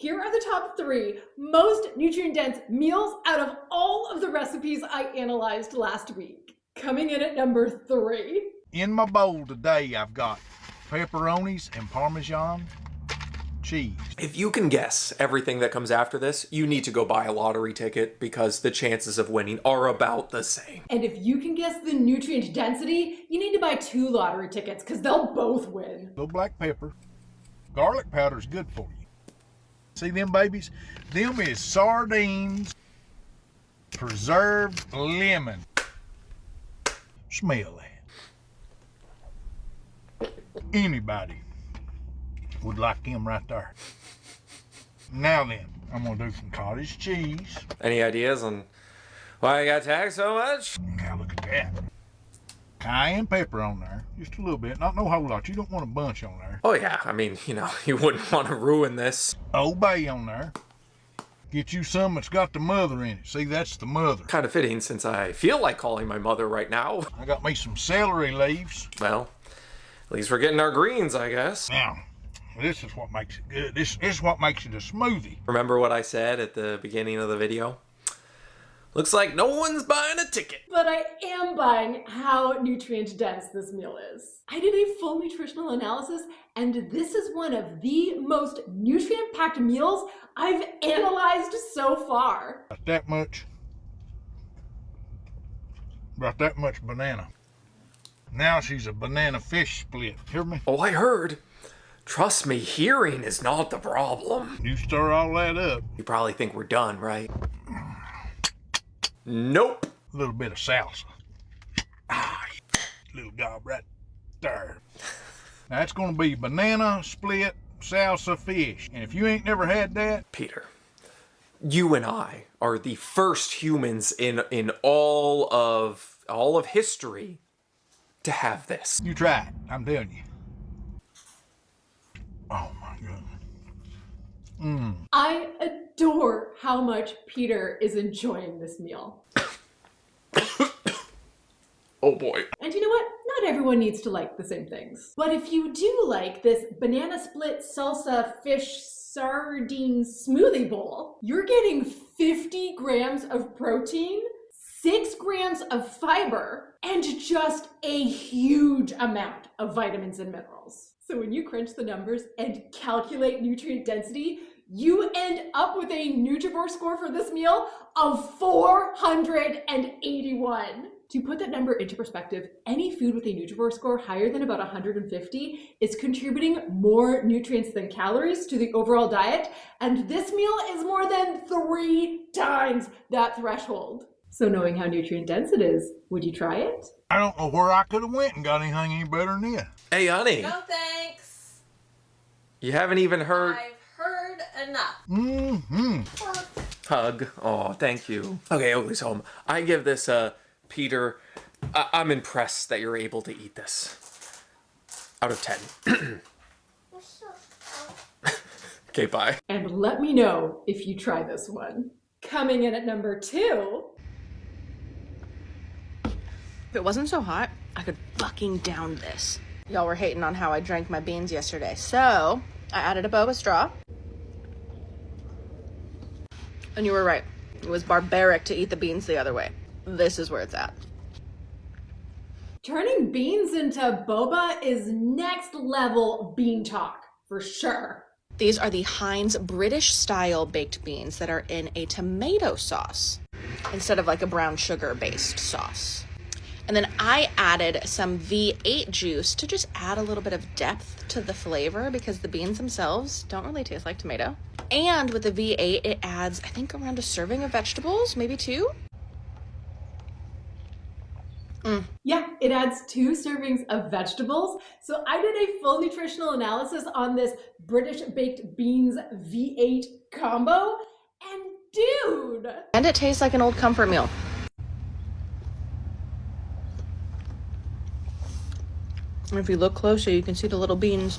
Here are the top 3 most nutrient-dense meals out of all of the recipes I analyzed last week. Coming in at number 3. In my bowl today, I've got pepperonis and Parmesan cheese. If you can guess everything that comes after this, you need to go buy a lottery ticket because the chances of winning are about the same. And if you can guess the nutrient density, you need to buy 2 lottery tickets because they'll both win. Little black pepper. Garlic powder is good for you. See them babies? Them is sardines, preserved lemon. Smell that. Anybody would like them right there. Now then, I'm gonna do some cottage cheese. Any ideas on why I got taxed so much? Now look at that. Cayenne pepper on there, just a little bit, not no whole lot. You don't want a bunch on there. Oh yeah, I mean, you know, you wouldn't want to ruin this. Old Bay on there. Get you some that's got the mother in it. See, that's the mother. Kind of fitting since I feel like calling my mother right now. I got me some celery leaves. Well, at least we're getting our greens, I guess. Now, this is what makes it good. This is what makes it a smoothie. Remember what I said at the beginning of the video? Looks like no one's buying a ticket. But I am buying how nutrient dense this meal is. I did a full nutritional analysis, and this is one of the most nutrient-packed meals I've analyzed so far. About that much. About that much banana. Now she's a banana fish split. Hear me? Oh, I heard. Trust me, hearing is not the problem. You stir all that up. You probably think we're done, right? Nope. A little bit of salsa. Ah, little gob right there. Now it's gonna be banana split salsa fish. And if you ain't never had that, Peter, you and I are the first humans in all of history to have this. you try it. I'm telling you. Oh my goodness. I adore how much Peter is enjoying this meal. Oh boy. And you know what? Not everyone needs to like the same things. But if you do like this banana split salsa fish sardine smoothie bowl, you're getting 50 grams of protein, 6 grams of fiber, and just a huge amount of vitamins and minerals. So when you crunch the numbers and calculate nutrient density, you end up with a Nutrivore score for this meal of 481. To put that number into perspective, any food with a Nutrivore score higher than about 150 is contributing more nutrients than calories to the overall diet, and this meal is more than 3 times that threshold. So knowing how nutrient dense it is, would you try it? I don't know where I could have went and got anything any better than this. Hey, honey. No thanks. You haven't even heard. I've heard enough. Hug. Oh, thank you. Okay, Oakley's home. I give this, Peter, I'm impressed that you're able to eat this. Out of 10. Okay, bye. And let me know if you try this one. Coming in at number 2. If it wasn't so hot, I could fucking down this. Y'all were hating on how I drank my beans yesterday, so I added a boba straw. And you were right. It was barbaric to eat the beans the other way. This is where it's at. Turning beans into boba is next level bean talk, for sure. These are the Heinz British-style baked beans that are in a tomato sauce instead of like a brown sugar-based sauce. And then I added some V8 juice to just add a little bit of depth to the flavor because the beans themselves don't really taste like tomato. And with the V8, it adds, I think, around a serving of vegetables, maybe 2. Yeah, it adds 2 servings of vegetables. So I did a full nutritional analysis on this British baked beans V8 combo. And dude! And it tastes like an old comfort meal. And if you look closer, you can see the little beans.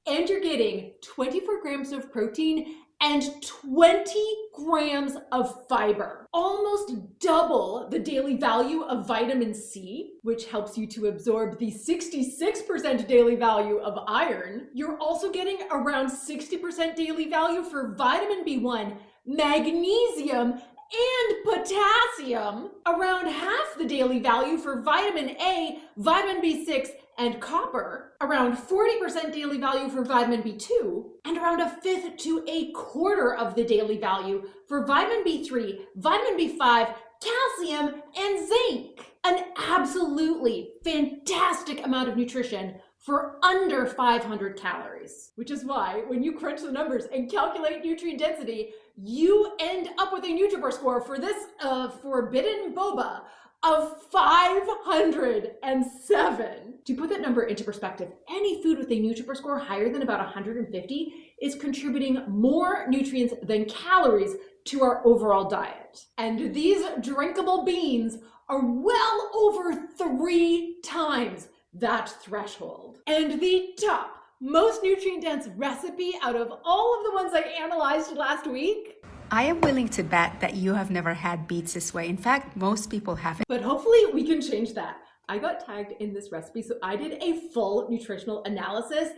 And you're getting 24 grams of protein and 20 grams of fiber, almost double the daily value of vitamin C, which helps you to absorb the 66% daily value of iron. You're also getting around 60% daily value for vitamin B1, magnesium, and potassium, around half the daily value for vitamin A, vitamin B6, and copper, around 40% daily value for vitamin B2, and around a fifth to a quarter of the daily value for vitamin B3, vitamin B5, calcium, and zinc. An absolutely fantastic amount of nutrition for under 500 calories, which is why when you crunch the numbers and calculate nutrient density, you end up with a Nutrivore score for this forbidden boba of 507. To put that number into perspective, any food with a Nutrivore score higher than about 150 is contributing more nutrients than calories to our overall diet. And these drinkable beans are well over 3 times that threshold. And the top most nutrient dense recipe out of all of the ones I analyzed last week, I am willing to bet that you have never had beets this way. In fact, most people haven't. but hopefully we can change that. I got tagged in this recipe, so I did a full nutritional analysis,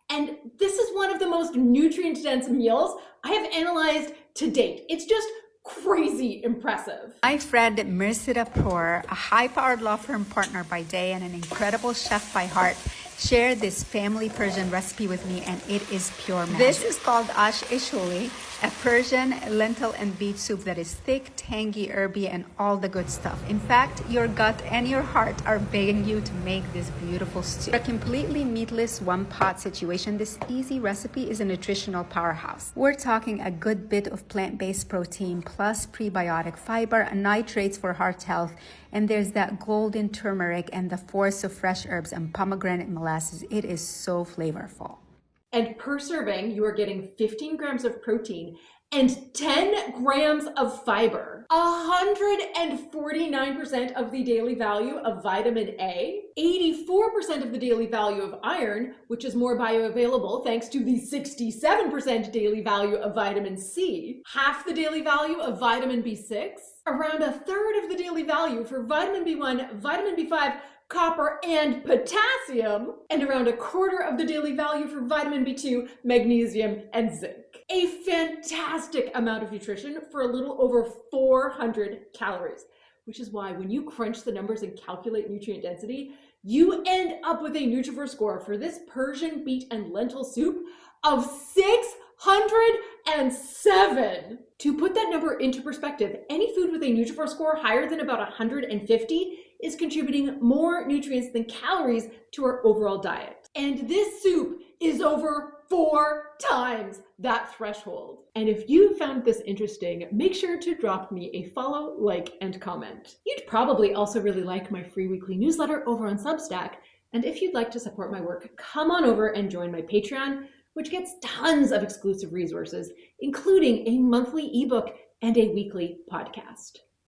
and this is one of the most nutrient dense meals I have analyzed to date. It's just crazy impressive. My friend Mirsida Poor, a high-powered law firm partner by day and an incredible chef by heart, shared this family Persian recipe with me, and it is pure magic. This is called ash ishuli, a Persian lentil and beet soup that is thick, tangy, herby, and all the good stuff. In fact, your gut and your heart are begging you to make this beautiful stew. For a completely meatless one-pot situation, this easy recipe is a nutritional powerhouse. We're talking a good bit of plant-based protein plus prebiotic fiber and nitrates for heart health, and there's that golden turmeric and the force of fresh herbs and pomegranate molasses. It is so flavorful. And per serving, you are getting 15 grams of protein and 10 grams of fiber, 149% of the daily value of vitamin A, 84% of the daily value of iron, which is more bioavailable thanks to the 67% daily value of vitamin C, half the daily value of vitamin B6, around a third of the daily value for vitamin B1, vitamin B5, copper, and potassium, and around a quarter of the daily value for vitamin B2, magnesium, and zinc. A fantastic amount of nutrition for a little over 400 calories, which is why when you crunch the numbers and calculate nutrient density, you end up with a Nutrivore score for this Persian beet and lentil soup of 607. To put that number into perspective, any food with a Nutrivore score higher than about 150 is contributing more nutrients than calories to our overall diet. And this soup is over 4 times that threshold. And if you found this interesting, make sure to drop me a follow, like, and comment. You'd probably also really like my free weekly newsletter over on Substack. And if you'd like to support my work, come on over and join my Patreon, which gets tons of exclusive resources, including a monthly ebook and a weekly podcast.